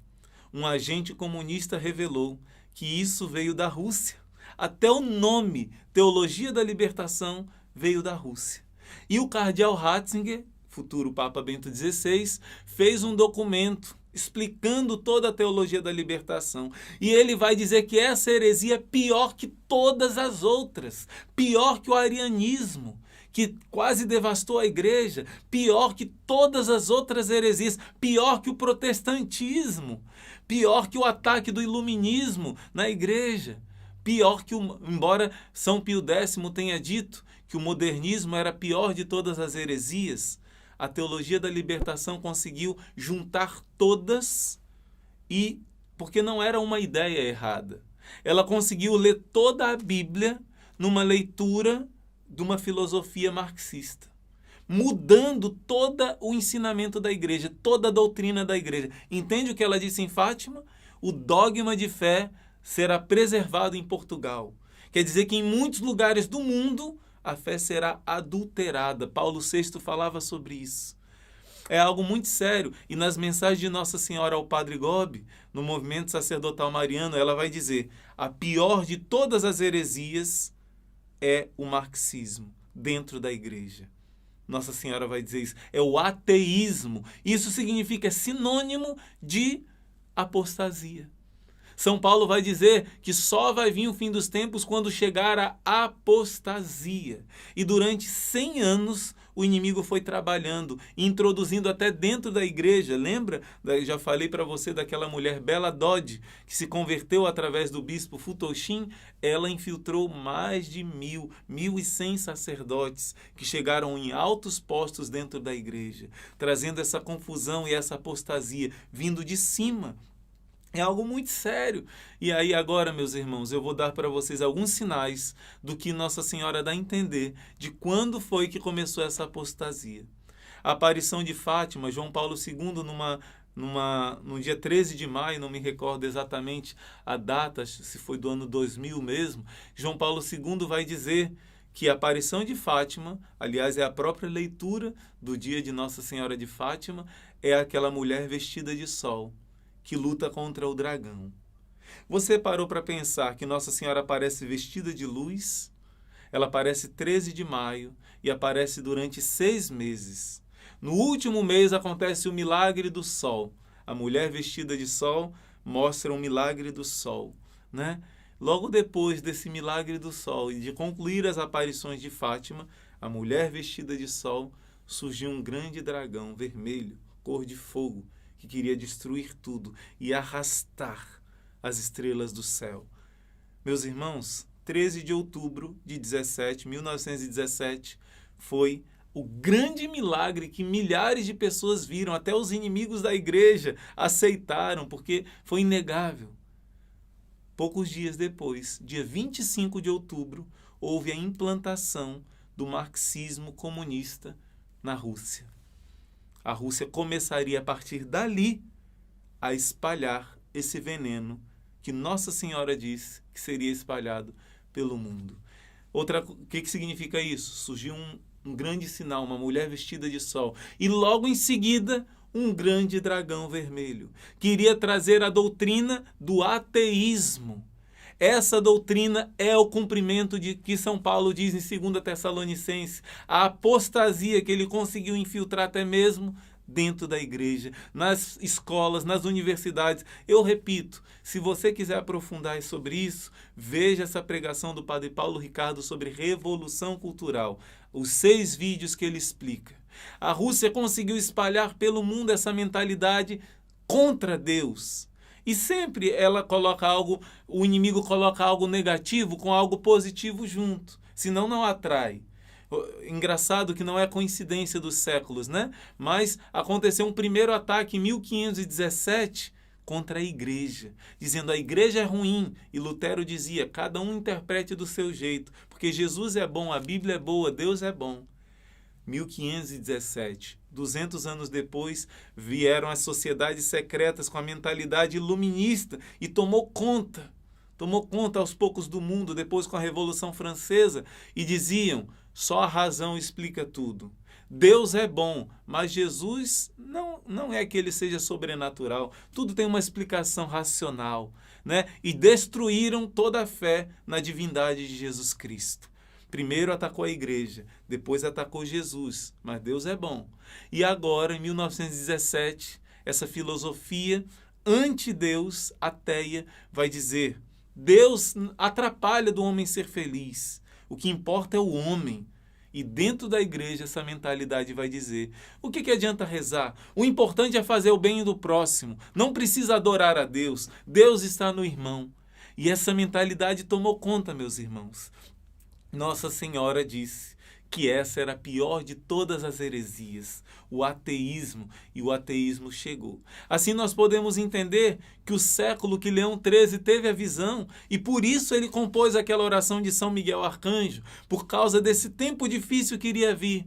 Um agente comunista revelou que isso veio da Rússia. Até o nome, Teologia da Libertação, veio da Rússia. E o cardeal Ratzinger, futuro Papa Bento XVI, fez um documento explicando toda a teologia da libertação. E ele vai dizer que essa heresia é pior que todas as outras, pior que o arianismo, que quase devastou a igreja, pior que todas as outras heresias, pior que o protestantismo, pior que o ataque do iluminismo na igreja, pior que embora São Pio X tenha dito que o modernismo era a pior de todas as heresias, a teologia da libertação conseguiu juntar todas e, porque não era uma ideia errada, ela conseguiu ler toda a Bíblia numa leitura de uma filosofia marxista, mudando todo o ensinamento da igreja, toda a doutrina da igreja. Entende o que ela disse em Fátima? O dogma de fé será preservado em Portugal. Quer dizer que em muitos lugares do mundo a fé será adulterada. Paulo VI falava sobre isso. É algo muito sério. E nas mensagens de Nossa Senhora ao Padre Gobi, no movimento sacerdotal mariano, ela vai dizer: a pior de todas as heresias é o marxismo dentro da igreja. Nossa Senhora vai dizer isso. É o ateísmo. Isso significa, é sinônimo de apostasia. São Paulo vai dizer que só vai vir o fim dos tempos quando chegar a apostasia. E durante 100 anos o inimigo foi trabalhando, introduzindo até dentro da igreja. Lembra? Já falei para você daquela mulher Bela Dodge, que se converteu através do bispo Futoshin. Ela infiltrou mais de 1.100 sacerdotes que chegaram em altos postos dentro da igreja, trazendo essa confusão e essa apostasia vindo de cima. É algo muito sério. E aí agora, meus irmãos, eu vou dar para vocês alguns sinais do que Nossa Senhora dá a entender de quando foi que começou essa apostasia. A aparição de Fátima, João Paulo II, no dia 13 de maio, não me recordo exatamente a data, se foi do ano 2000 mesmo, João Paulo II vai dizer que a aparição de Fátima, aliás, é a própria leitura do dia de Nossa Senhora de Fátima, é aquela mulher vestida de sol, que luta contra o dragão. Você parou para pensar que Nossa Senhora aparece vestida de luz? Ela aparece 13 de maio e aparece durante 6 meses. No último mês acontece o milagre do sol. A mulher vestida de sol mostra o milagre do sol, né? Logo depois desse milagre do sol e de concluir as aparições de Fátima, a mulher vestida de sol, surgiu um grande dragão vermelho, cor de fogo, que queria destruir tudo e arrastar as estrelas do céu. Meus irmãos, 13 de outubro de 1917, foi o grande milagre que milhares de pessoas viram, até os inimigos da igreja aceitaram, porque foi inegável. Poucos dias depois, dia 25 de outubro, houve a implantação do marxismo comunista na Rússia. A Rússia começaria a partir dali a espalhar esse veneno que Nossa Senhora disse que seria espalhado pelo mundo. O que significa isso? Surgiu um grande sinal, uma mulher vestida de sol. E logo em seguida, um grande dragão vermelho, que iria trazer a doutrina do ateísmo. Essa doutrina é o cumprimento de que São Paulo diz em 2 Tessalonicenses, a apostasia que ele conseguiu infiltrar até mesmo dentro da igreja, nas escolas, nas universidades. Eu repito, se você quiser aprofundar sobre isso, veja essa pregação do Padre Paulo Ricardo sobre revolução cultural, os 6 vídeos que ele explica. A Rússia conseguiu espalhar pelo mundo essa mentalidade contra Deus. E sempre ela coloca o inimigo coloca algo negativo com algo positivo junto, senão não atrai. Engraçado que não é coincidência dos séculos, né? Mas aconteceu um primeiro ataque em 1517 contra a igreja, dizendo a igreja é ruim, e Lutero dizia, cada um interprete do seu jeito, porque Jesus é bom, a Bíblia é boa, Deus é bom. 1517, 200 anos depois, vieram as sociedades secretas com a mentalidade iluminista e tomou conta aos poucos do mundo, depois com a Revolução Francesa, e diziam, só a razão explica tudo. Deus é bom, mas Jesus não é que ele seja sobrenatural. Tudo tem uma explicação racional, né? E destruíram toda a fé na divindade de Jesus Cristo. Primeiro atacou a igreja, depois atacou Jesus, mas Deus é bom. E agora, em 1917, essa filosofia anti-Deus, ateia, vai dizer, Deus atrapalha do homem ser feliz. O que importa é o homem. E dentro da igreja essa mentalidade vai dizer, o que adianta rezar? O importante é fazer o bem do próximo. Não precisa adorar a Deus. Deus está no irmão. E essa mentalidade tomou conta, meus irmãos. Nossa Senhora disse que essa era a pior de todas as heresias, o ateísmo, e o ateísmo chegou. Assim nós podemos entender que o século que Leão XIII teve a visão, e por isso ele compôs aquela oração de São Miguel Arcanjo, por causa desse tempo difícil que iria vir.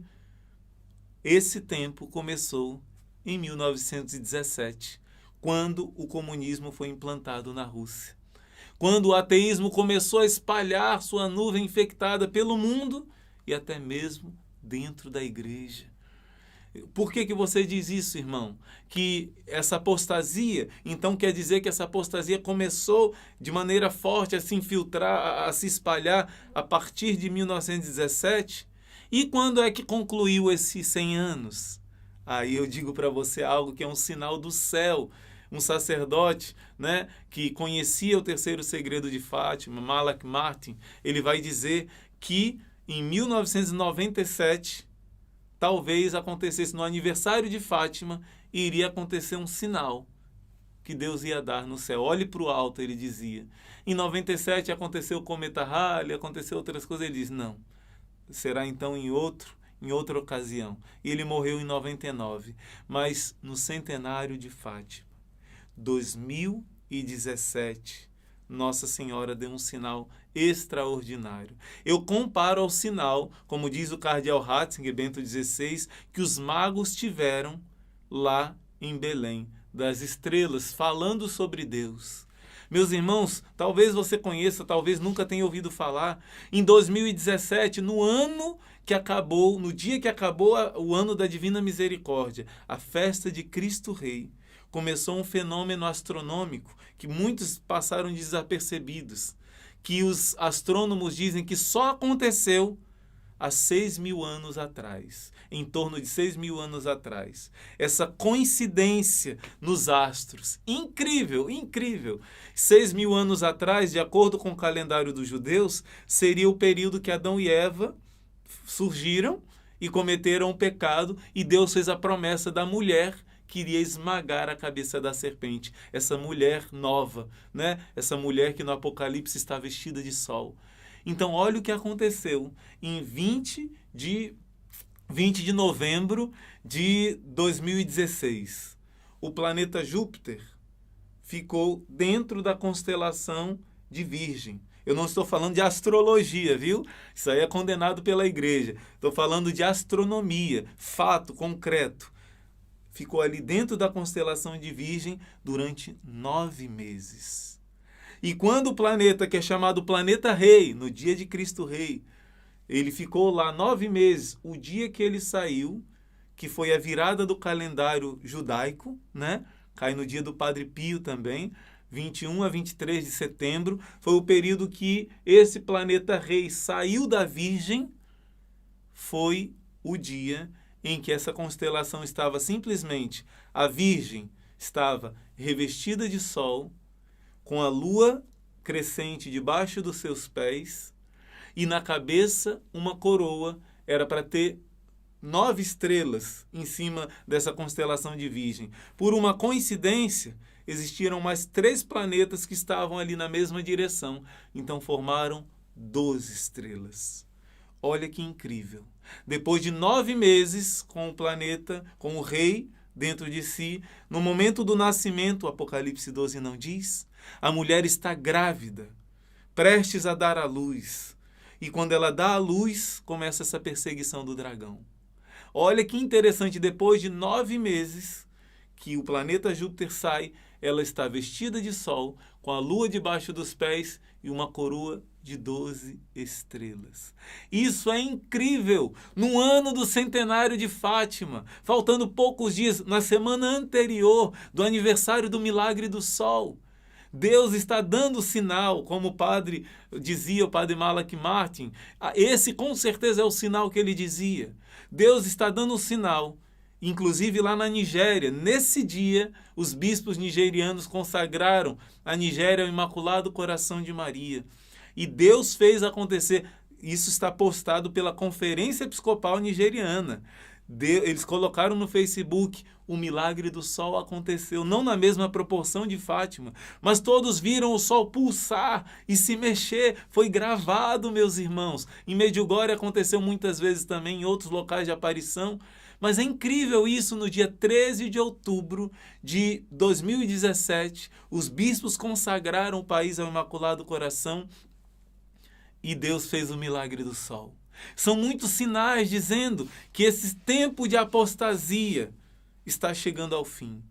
Esse tempo começou em 1917, quando o comunismo foi implantado na Rússia. Quando o ateísmo começou a espalhar sua nuvem infectada pelo mundo e até mesmo dentro da igreja. Por que você diz isso, irmão? Que essa apostasia, então quer dizer que essa apostasia começou de maneira forte a se infiltrar, a se espalhar a partir de 1917? E quando é que concluiu esses 100 anos? Aí eu digo para você algo que é um sinal do céu. um sacerdote, né, que conhecia o terceiro segredo de Fátima, Malak Martin, ele vai dizer que em 1997, talvez acontecesse no aniversário de Fátima, iria acontecer um sinal que Deus ia dar no céu. Olhe para o alto, ele dizia. Em 97 aconteceu o cometa Halley, aconteceu outras coisas, ele diz, não, será então em outra ocasião. E ele morreu em 99, mas no centenário de Fátima, 2017, Nossa Senhora deu um sinal extraordinário. Eu comparo ao sinal, como diz o cardeal Ratzinger, Bento XVI, que os magos tiveram lá em Belém, das estrelas, falando sobre Deus. Meus irmãos, talvez você conheça, talvez nunca tenha ouvido falar, em 2017, no dia que acabou o ano da Divina Misericórdia, a festa de Cristo Rei, começou um fenômeno astronômico que muitos passaram desapercebidos, que os astrônomos dizem que só aconteceu há 6.000 anos atrás, em torno de 6.000 anos atrás. Essa coincidência nos astros, incrível, incrível. 6.000 anos atrás, de acordo com o calendário dos judeus, seria o período que Adão e Eva surgiram e cometeram o pecado, e Deus fez a promessa da mulher que iria esmagar a cabeça da serpente. Essa mulher nova, né? Essa mulher que no Apocalipse está vestida de sol. Então, olha o que aconteceu em 20 de novembro de 2016. O planeta Júpiter ficou dentro da constelação de Virgem. Eu não estou falando de astrologia, viu? Isso aí é condenado pela igreja. Estou falando de astronomia, fato concreto. Ficou ali dentro da constelação de Virgem durante 9 meses. E quando o planeta, que é chamado planeta Rei, no dia de Cristo Rei, ele ficou lá 9 meses, o dia que ele saiu, que foi a virada do calendário judaico, né? Cai no dia do Padre Pio também, 21 a 23 de setembro, foi o período que esse planeta Rei saiu da Virgem, foi o dia em que essa constelação estava simplesmente, a Virgem estava revestida de sol, com a lua crescente debaixo dos seus pés, e na cabeça uma coroa, era para ter 9 estrelas em cima dessa constelação de Virgem. Por uma coincidência, existiram mais 3 planetas que estavam ali na mesma direção, então formaram 12 estrelas. Olha que incrível. Depois de 9 meses com o planeta, com o rei dentro de si, no momento do nascimento, o Apocalipse 12 não diz, a mulher está grávida, prestes a dar à luz. E quando ela dá à luz, começa essa perseguição do dragão. Olha que interessante, depois de 9 meses que o planeta Júpiter sai, ela está vestida de sol, com a lua debaixo dos pés e uma coroa de 12 estrelas. Isso é incrível! No ano do centenário de Fátima, faltando poucos dias, na semana anterior do aniversário do milagre do sol, Deus está dando sinal, como o padre dizia, o padre Malak Martin. Esse com certeza é o sinal que ele dizia. Deus está dando um sinal, inclusive lá na Nigéria. Nesse dia, os bispos nigerianos consagraram a Nigéria ao Imaculado Coração de Maria. E Deus fez acontecer. Isso está postado pela Conferência Episcopal Nigeriana. Eles colocaram no Facebook, o milagre do sol aconteceu, não na mesma proporção de Fátima, mas todos viram o sol pulsar e se mexer. Foi gravado, meus irmãos. Em Medjugorje aconteceu muitas vezes também, em outros locais de aparição. Mas é incrível isso, no dia 13 de outubro de 2017, os bispos consagraram o país ao Imaculado Coração e Deus fez o milagre do sol. São muitos sinais dizendo que esse tempo de apostasia está chegando ao fim.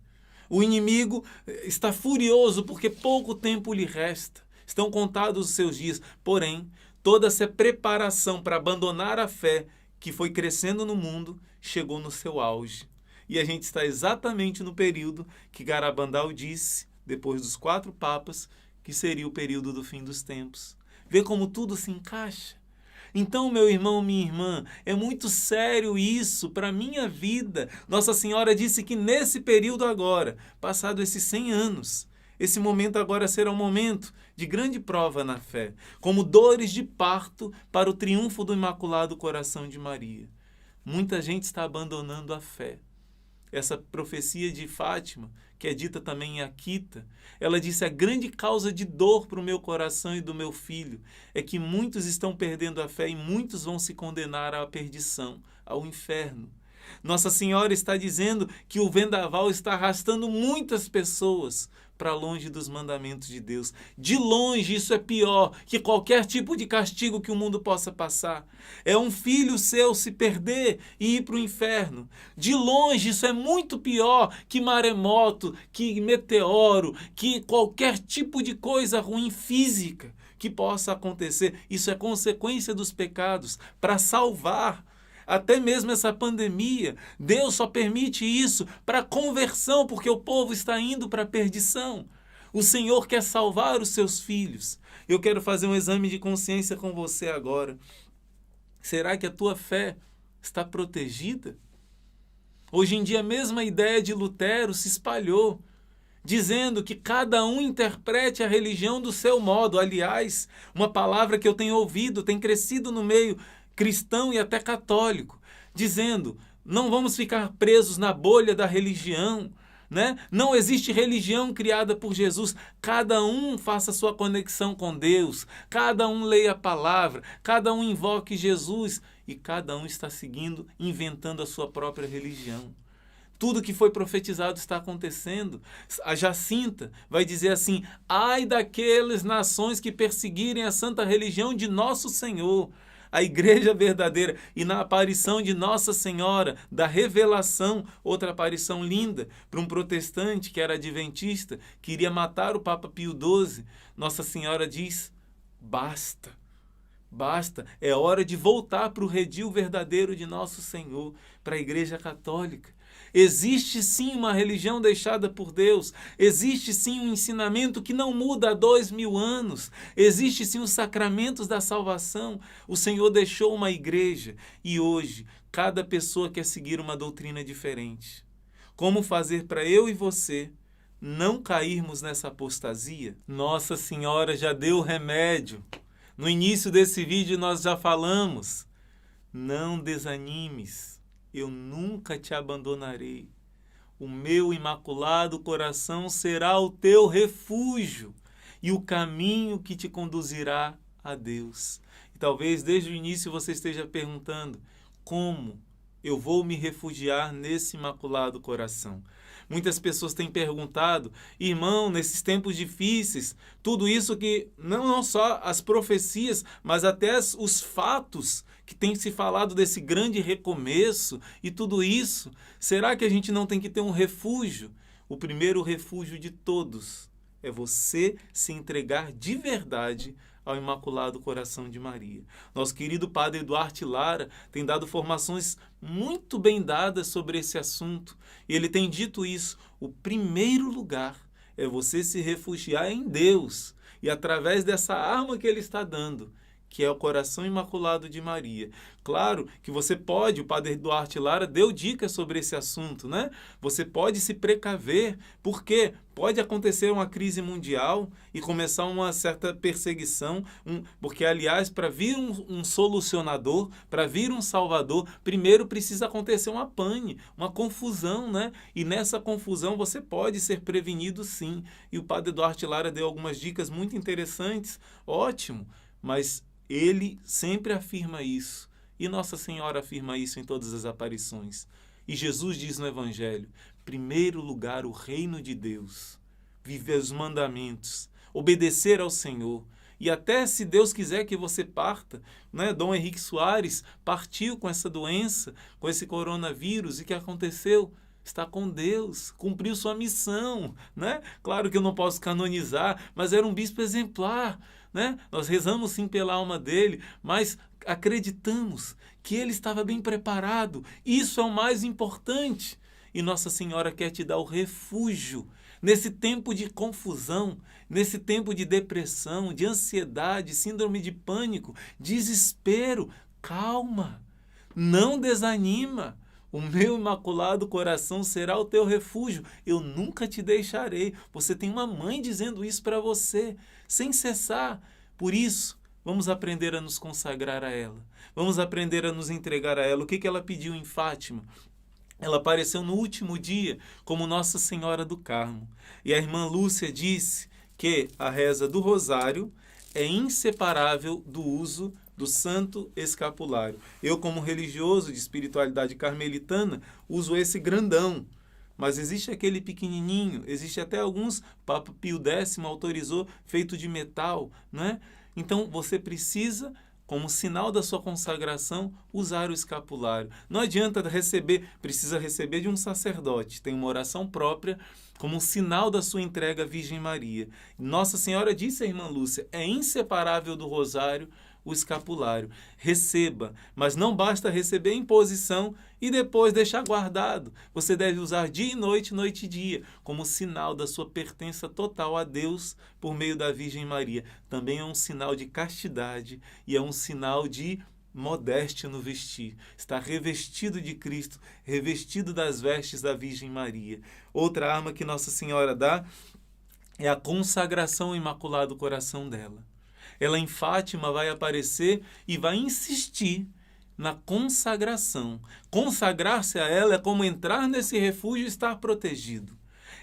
O inimigo está furioso porque pouco tempo lhe resta. Estão contados os seus dias. Porém, toda essa preparação para abandonar a fé que foi crescendo no mundo chegou no seu auge. E a gente está exatamente no período que Garabandal disse, depois dos 4 papas, que seria o período do fim dos tempos. Vê como tudo se encaixa. Então, meu irmão, minha irmã, é muito sério isso para a minha vida. Nossa Senhora disse que nesse período agora, passado esses 100 anos, esse momento agora será um momento de grande prova na fé, como dores de parto para o triunfo do Imaculado Coração de Maria. Muita gente está abandonando a fé. Essa profecia de Fátima, que é dita também em Akita, ela disse: a grande causa de dor para o meu coração e do meu filho é que muitos estão perdendo a fé e muitos vão se condenar à perdição, ao inferno. Nossa Senhora está dizendo que o vendaval está arrastando muitas pessoas para longe dos mandamentos de Deus. De longe, isso é pior que qualquer tipo de castigo que o mundo possa passar. É um filho seu se perder e ir para o inferno. De longe, isso é muito pior que maremoto, que meteoro, que qualquer tipo de coisa ruim física que possa acontecer. Isso é consequência dos pecados. Para salvar até mesmo essa pandemia, Deus só permite isso para conversão, porque o povo está indo para a perdição. O Senhor quer salvar os seus filhos. Eu quero fazer um exame de consciência com você agora. Será que a tua fé está protegida? Hoje em dia, a mesma ideia de Lutero se espalhou, dizendo que cada um interprete a religião do seu modo. Aliás, uma palavra que eu tenho ouvido, tem crescido no meio cristão e até católico, dizendo: não vamos ficar presos na bolha da religião, né? Não existe religião criada por Jesus. Cada um faça sua conexão com Deus, cada um leia a palavra, cada um invoque Jesus e cada um está seguindo, inventando a sua própria religião. Tudo que foi profetizado está acontecendo. A Jacinta vai dizer assim: ai daquelas nações que perseguirem a santa religião de nosso Senhor, a igreja verdadeira. E na aparição de Nossa Senhora, da Revelação, outra aparição linda, para um protestante que era adventista, que iria matar o Papa Pio XII, Nossa Senhora diz: basta, basta, é hora de voltar para o redil verdadeiro de Nosso Senhor, para a Igreja Católica. Existe sim uma religião deixada por Deus, existe sim um ensinamento que não muda há 2000 anos, existe sim os sacramentos da salvação. O Senhor deixou uma igreja e hoje cada pessoa quer seguir uma doutrina diferente. Como fazer para eu e você não cairmos nessa apostasia? Nossa Senhora já deu o remédio. No início desse vídeo nós já falamos: não desanimes. Eu nunca te abandonarei. O meu imaculado coração será o teu refúgio e o caminho que te conduzirá a Deus. E talvez desde o início você esteja perguntando: como eu vou me refugiar nesse imaculado coração? Muitas pessoas têm perguntado: irmão, nesses tempos difíceis, tudo isso que, não só as profecias, mas até os fatos que tem se falado desse grande recomeço e tudo isso, será que a gente não tem que ter um refúgio? O primeiro refúgio de todos é você se entregar de verdade ao Imaculado Coração de Maria. Nosso querido Padre Duarte Lara tem dado formações muito bem dadas sobre esse assunto. E ele tem dito isso: o primeiro lugar é você se refugiar em Deus. E através dessa arma que ele está dando, que é o Coração Imaculado de Maria. Claro que você pode, o Padre Duarte Lara deu dicas sobre esse assunto, né? Você pode se precaver, porque pode acontecer uma crise mundial e começar uma certa perseguição, porque, aliás, para vir um solucionador, para vir um salvador, primeiro precisa acontecer uma pane, uma confusão, né? E nessa confusão você pode ser prevenido, sim. E o Padre Duarte Lara deu algumas dicas muito interessantes, ótimo, mas ele sempre afirma isso. E Nossa Senhora afirma isso em todas as aparições. E Jesus diz no Evangelho: primeiro lugar, o reino de Deus. Viver os mandamentos, obedecer ao Senhor. E até se Deus quiser que você parta, né? Dom Henrique Soares partiu com essa doença, com esse coronavírus. E o que aconteceu? Está com Deus, cumpriu sua missão, né? Claro que eu não posso canonizar, mas era um bispo exemplar, né? Nós rezamos sim pela alma dele, mas acreditamos que ele estava bem preparado. Isso é o mais importante. E Nossa Senhora quer te dar o refúgio Nesse tempo de confusão, nesse tempo de depressão, de ansiedade, síndrome de pânico, desespero, calma, não desanima. O meu imaculado coração será o teu refúgio. Eu nunca te deixarei. Você tem uma mãe dizendo isso para você, sem cessar. Por isso, vamos aprender a nos consagrar a ela. Vamos aprender a nos entregar a ela. O que ela pediu em Fátima? Ela apareceu no último dia como Nossa Senhora do Carmo. E a irmã Lúcia disse que a reza do rosário é inseparável do uso do santo escapulário. Eu, como religioso de espiritualidade carmelitana, uso esse grandão. Mas existe aquele pequenininho, existe até alguns, Papa Pio X autorizou, feito de metal, né? Então, você precisa, como sinal da sua consagração, usar o escapulário. Não adianta receber, precisa receber de um sacerdote. Tem uma oração própria, como um sinal da sua entrega à Virgem Maria. Nossa Senhora disse à irmã Lúcia, é inseparável do rosário o escapulário. Receba, mas não basta receber em posição e depois deixar guardado. Você deve usar dia e noite e dia, como sinal da sua pertença total a Deus por meio da Virgem Maria. Também é um sinal de castidade e é um sinal de modéstia no vestir. Está revestido de Cristo, revestido das vestes da Virgem Maria. Outra arma que Nossa Senhora dá é a consagração ao Imaculado Coração dela. Ela em Fátima vai aparecer e vai insistir na consagração. Consagrar-se a ela é como entrar nesse refúgio e estar protegido.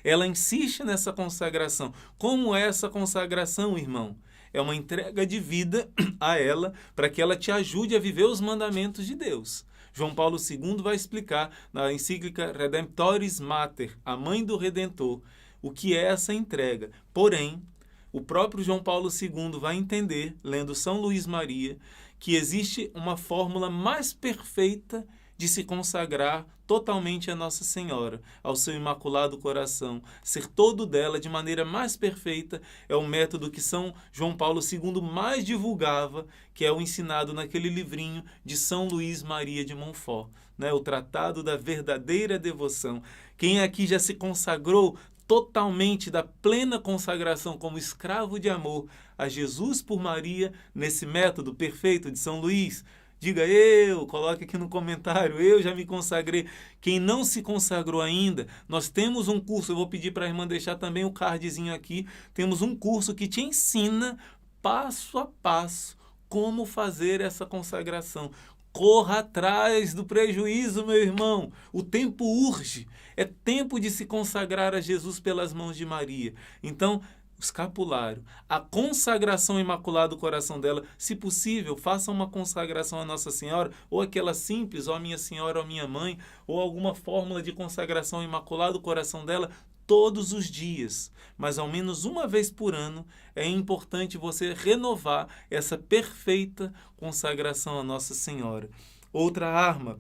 Ela insiste nessa consagração. Como é essa consagração, irmão? É uma entrega de vida a ela para que ela te ajude a viver os mandamentos de Deus. João Paulo II vai explicar na encíclica Redemptoris Mater, a mãe do Redentor, o que é essa entrega. Porém, o próprio João Paulo II vai entender, lendo São Luís Maria, que existe uma fórmula mais perfeita de se consagrar totalmente a Nossa Senhora, ao seu Imaculado Coração. Ser todo dela de maneira mais perfeita é o método que São João Paulo II mais divulgava, que é o ensinado naquele livrinho de São Luís Maria de Montfort, né? O Tratado da Verdadeira Devoção. Quem aqui já se consagrou totalmente da plena consagração como escravo de amor a Jesus por Maria, nesse método perfeito de São Luís? Diga eu, coloque aqui no comentário, eu já me consagrei. Quem não se consagrou ainda, nós temos um curso, eu vou pedir para a irmã deixar também o cardzinho aqui, temos um curso que te ensina passo a passo como fazer essa consagração. Corra atrás do prejuízo, meu irmão. O tempo urge. É tempo de se consagrar a Jesus pelas mãos de Maria. Então, escapulário, a consagração Imaculado Coração dela, se possível, faça uma consagração a Nossa Senhora, ou aquela simples, ou a Minha Senhora, ou a Minha Mãe, ou alguma fórmula de consagração ao Imaculado Coração dela, todos os dias, mas ao menos uma vez por ano é importante você renovar essa perfeita consagração a Nossa Senhora. Outra arma,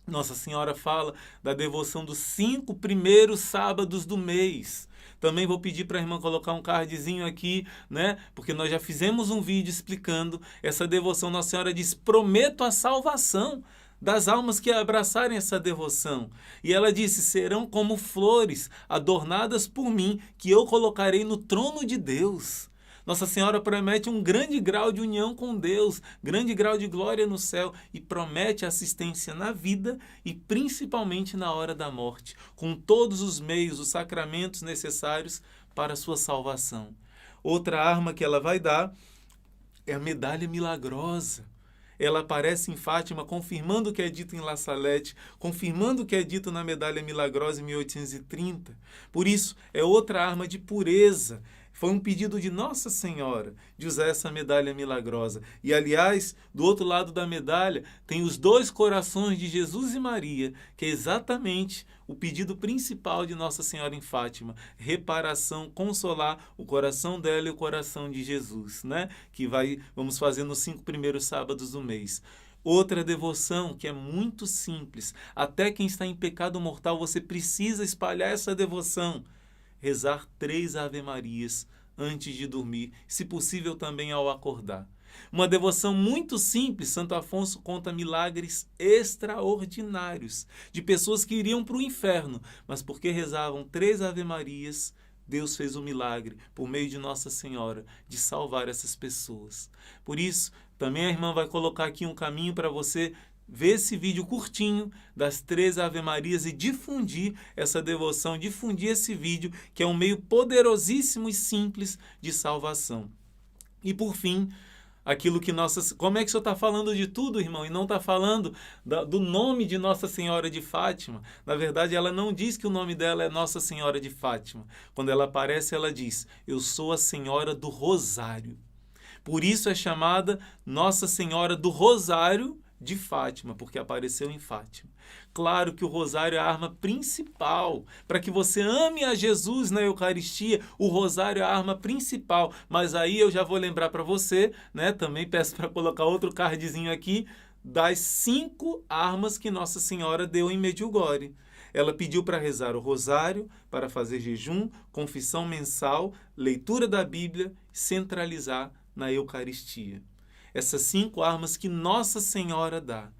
Nossa Senhora fala da devoção dos 5 primeiros sábados do mês. Também vou pedir para a irmã colocar um cardzinho aqui, né? Porque nós já fizemos um vídeo explicando essa devoção. Nossa Senhora diz, prometo a salvação das almas que abraçarem essa devoção. E ela disse, serão como flores adornadas por mim, que eu colocarei no trono de Deus. Nossa Senhora promete um grande grau de união com Deus, grande grau de glória no céu e promete assistência na vida e principalmente na hora da morte, com todos os meios, os sacramentos necessários para a sua salvação. Outra arma que ela vai dar é a medalha milagrosa. Ela aparece em Fátima, confirmando o que é dito em La Salette, confirmando o que é dito na Medalha Milagrosa em 1830. Por isso, é outra arma de pureza. Foi um pedido de Nossa Senhora de usar essa medalha milagrosa. E, aliás, do outro lado da medalha, tem os 2 corações de Jesus e Maria, que é exatamente o pedido principal de Nossa Senhora em Fátima. Reparação, consolar o coração dela e o coração de Jesus, né? Que vamos fazer nos 5 primeiros sábados do mês. Outra devoção que é muito simples. Até quem está em pecado mortal, você precisa espalhar essa devoção. Rezar 3 Ave-Marias antes de dormir, se possível também ao acordar. Uma devoção muito simples, Santo Afonso conta milagres extraordinários de pessoas que iriam para o inferno, mas porque rezavam 3 Ave-Marias, Deus fez um milagre por meio de Nossa Senhora de salvar essas pessoas. Por isso, também a irmã vai colocar aqui um caminho para você ver esse vídeo curtinho das 3 Ave-Marias e difundir essa devoção, difundir esse vídeo, que é um meio poderosíssimo e simples de salvação. E por fim, aquilo que como é que o senhor está falando de tudo, irmão, e não está falando do nome de Nossa Senhora de Fátima? Na verdade, ela não diz que o nome dela é Nossa Senhora de Fátima. Quando ela aparece, ela diz: eu sou a Senhora do Rosário. Por isso é chamada Nossa Senhora do Rosário de Fátima, porque apareceu em Fátima. Claro que o rosário é a arma principal. Para que você ame a Jesus na Eucaristia, o rosário é a arma principal. Mas aí eu já vou lembrar para você, né? Também peço para colocar outro cardzinho aqui, das 5 armas que Nossa Senhora deu em Medjugorje. Ela pediu para rezar o rosário, para fazer jejum, confissão mensal, leitura da Bíblia, centralizar na Eucaristia. Essas 5 armas que Nossa Senhora dá.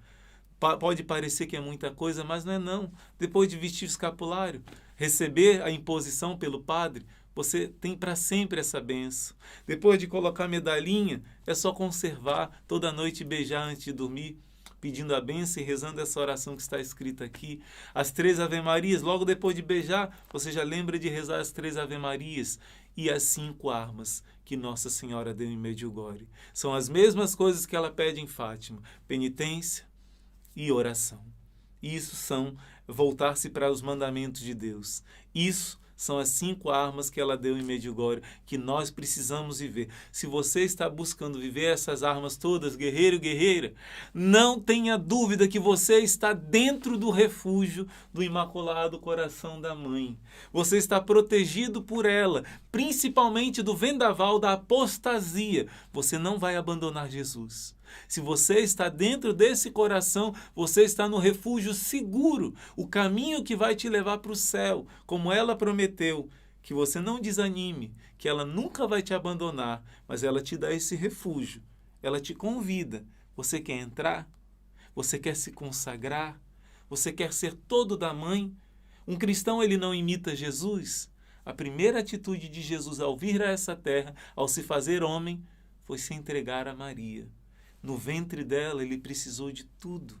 Pode parecer que é muita coisa, mas não é não. Depois de vestir o escapulário, receber a imposição pelo padre, você tem para sempre essa benção. Depois de colocar a medalhinha, é só conservar, toda noite beijar antes de dormir, pedindo a bênção e rezando essa oração que está escrita aqui. As 3 Ave-Marias, logo depois de beijar, você já lembra de rezar as 3 Ave-Marias. E as 5 armas que Nossa Senhora deu em Medjugorje. São as mesmas coisas que ela pede em Fátima: penitência e oração. Isso são voltar-se para os mandamentos de Deus. Isso são as 5 armas que ela deu em Medjugorje, que nós precisamos viver. Se você está buscando viver essas armas todas, guerreiro e guerreira, não tenha dúvida que você está dentro do refúgio do Imaculado Coração da Mãe. Você está protegido por ela, principalmente do vendaval da apostasia. Você não vai abandonar Jesus. Se você está dentro desse coração, você está no refúgio seguro, o caminho que vai te levar para o céu, como ela prometeu. Que você não desanime, que ela nunca vai te abandonar, mas ela te dá esse refúgio. Ela te convida. Você quer entrar? Você quer se consagrar? Você quer ser todo da mãe? Um cristão, ele não imita Jesus? A primeira atitude de Jesus ao vir a essa terra, ao se fazer homem, foi se entregar a Maria. No ventre dela, ele precisou de tudo,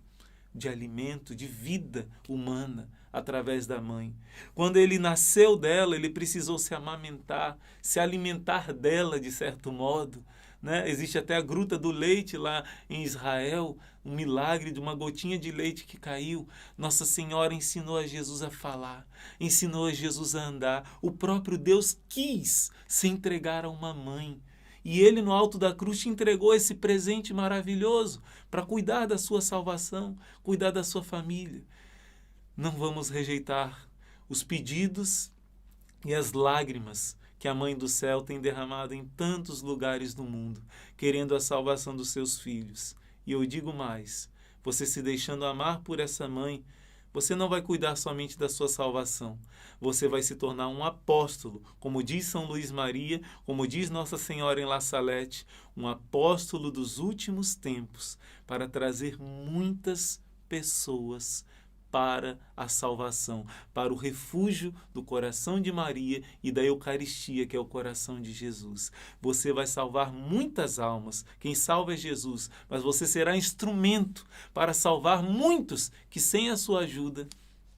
de alimento, de vida humana, através da mãe. Quando ele nasceu dela, ele precisou se amamentar, se alimentar dela, de certo modo. Né? Existe até a gruta do leite lá em Israel, um milagre de uma gotinha de leite que caiu. Nossa Senhora ensinou a Jesus a falar, ensinou a Jesus a andar. O próprio Deus quis se entregar a uma mãe. E ele, no alto da cruz, te entregou esse presente maravilhoso para cuidar da sua salvação, cuidar da sua família. Não vamos rejeitar os pedidos e as lágrimas que a Mãe do Céu tem derramado em tantos lugares do mundo, querendo a salvação dos seus filhos. E eu digo mais, você se deixando amar por essa mãe, você não vai cuidar somente da sua salvação. Você vai se tornar um apóstolo, como diz São Luís Maria, como diz Nossa Senhora em La Salette, um apóstolo dos últimos tempos, para trazer muitas pessoas para a salvação, para o refúgio do coração de Maria e da Eucaristia, que é o coração de Jesus. Você vai salvar muitas almas. Quem salva é Jesus, mas você será instrumento para salvar muitos que, sem a sua ajuda,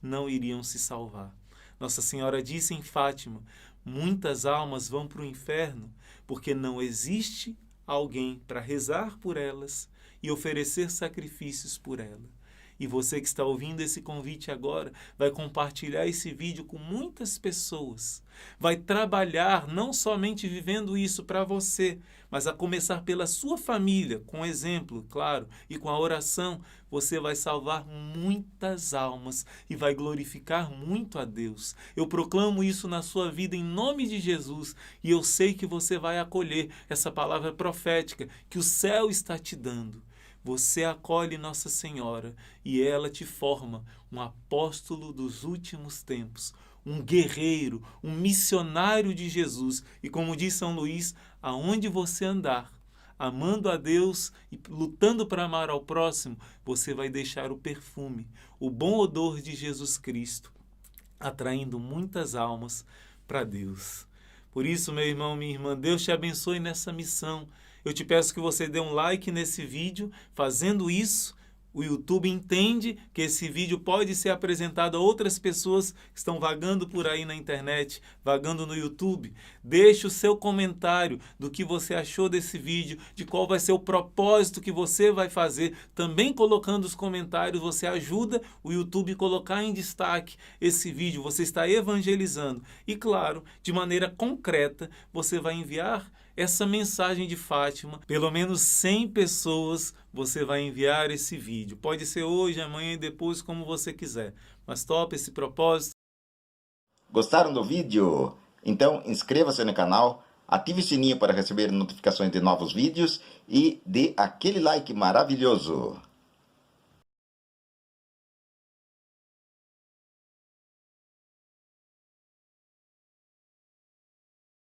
não iriam se salvar. Nossa Senhora disse em Fátima: muitas almas vão para o inferno porque não existe alguém para rezar por elas e oferecer sacrifícios por elas. E você que está ouvindo esse convite agora, vai compartilhar esse vídeo com muitas pessoas. Vai trabalhar não somente vivendo isso para você, mas a começar pela sua família, com exemplo, claro, e com a oração, você vai salvar muitas almas e vai glorificar muito a Deus. Eu proclamo isso na sua vida em nome de Jesus e eu sei que você vai acolher essa palavra profética que o céu está te dando. Você acolhe Nossa Senhora e ela te forma um apóstolo dos últimos tempos, um guerreiro, um missionário de Jesus. E como diz São Luís, aonde você andar, amando a Deus e lutando para amar ao próximo, você vai deixar o perfume, o bom odor de Jesus Cristo, atraindo muitas almas para Deus. Por isso, meu irmão, minha irmã, Deus te abençoe nessa missão. Eu te peço que você dê um like nesse vídeo. Fazendo isso, o YouTube entende que esse vídeo pode ser apresentado a outras pessoas que estão vagando por aí na internet, vagando no YouTube. Deixe o seu comentário do que você achou desse vídeo, de qual vai ser o propósito que você vai fazer. Também colocando os comentários, você ajuda o YouTube a colocar em destaque esse vídeo. Você está evangelizando. E claro, de maneira concreta, você vai enviar essa mensagem de Fátima. Pelo menos 100 pessoas você vai enviar esse vídeo. Pode ser hoje, amanhã e depois, como você quiser. Mas topa esse propósito. Gostaram do vídeo? Então inscreva-se no canal, ative o sininho para receber notificações de novos vídeos e dê aquele like maravilhoso.